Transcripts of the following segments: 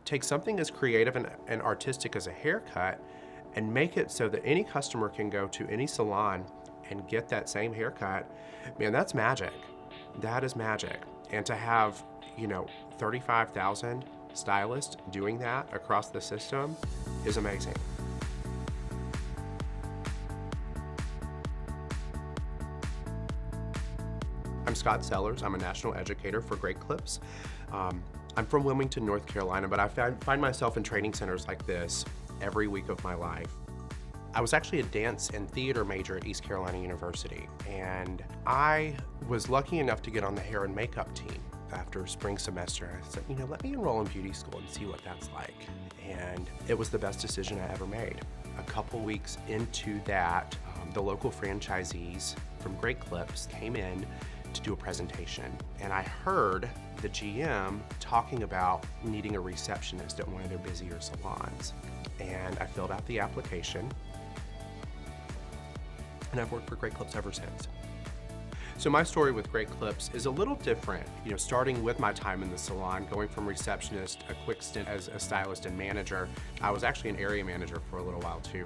take something as creative and artistic as a haircut and make it so that any customer can go to any salon and get that same haircut, man, that's magic. That is magic. And to have, 35,000 stylists doing that across the system is amazing. I'm Scott Sellers. I'm a national educator for Great Clips. I'm from Wilmington, North Carolina, but I find myself in training centers like this every week of my life. I was actually a dance and theater major at East Carolina University, and I was lucky enough to get on the hair and makeup team after spring semester. I said, let me enroll in beauty school and see what that's like. And it was the best decision I ever made. A couple weeks into that, the local franchisees from Great Clips came in to do a presentation, and I heard the GM talking about needing a receptionist at one of their busier salons. And I filled out the application, and I've worked for Great Clips ever since. So my story with Great Clips is a little different, starting with my time in the salon, going from receptionist, a quick stint as a stylist and manager. I was actually an area manager for a little while too.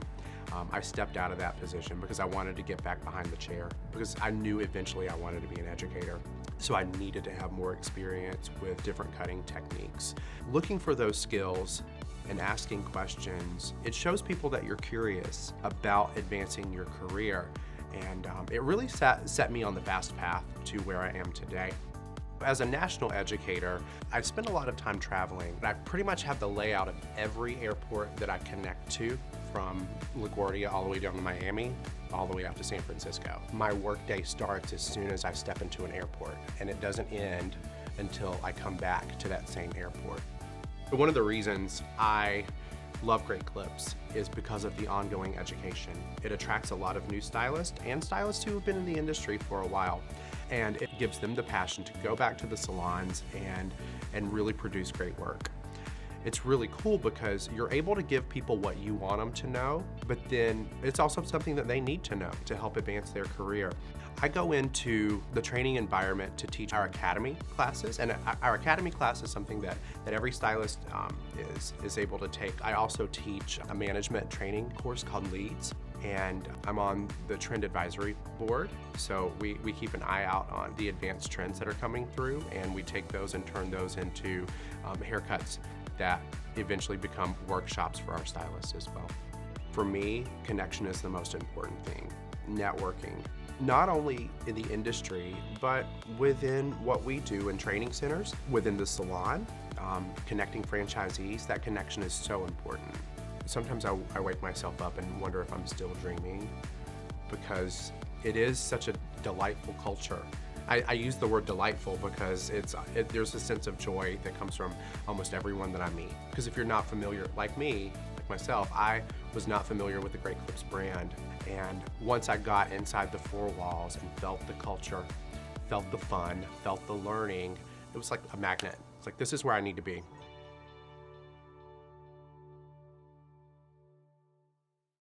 I stepped out of that position because I wanted to get back behind the chair, because I knew eventually I wanted to be an educator. So I needed to have more experience with different cutting techniques. Looking for those skills and asking questions, it shows people that you're curious about advancing your career. And it really set me on the fast path to where I am today. As a national educator, I've spent a lot of time traveling. I pretty much have the layout of every airport that I connect to, from LaGuardia all the way down to Miami, all the way out to San Francisco. My workday starts as soon as I step into an airport, and it doesn't end until I come back to that same airport. But one of the reasons I love Great Clips is because of the ongoing education. It attracts a lot of new stylists and stylists who have been in the industry for a while. And it gives them the passion to go back to the salons and really produce great work. It's really cool because you're able to give people what you want them to know, but then it's also something that they need to know to help advance their career. I go into the training environment to teach our academy classes, and our academy class is something that every stylist is able to take. I also teach a management training course called Leads, and I'm on the trend advisory board. So we keep an eye out on the advanced trends that are coming through, and we take those and turn those into haircuts that eventually become workshops for our stylists as well. For me, connection is the most important thing. Networking, not only in the industry, but within what we do in training centers, within the salon, connecting franchisees. That connection is so important. Sometimes I wake myself up and wonder if I'm still dreaming, because it is such a delightful culture. I use the word delightful because there's a sense of joy that comes from almost everyone that I meet. Because if you're not familiar, like me, like myself, I was not familiar with the Great Clips brand. And once I got inside the four walls and felt the culture, felt the fun, felt the learning, it was like a magnet. It's like, this is where I need to be.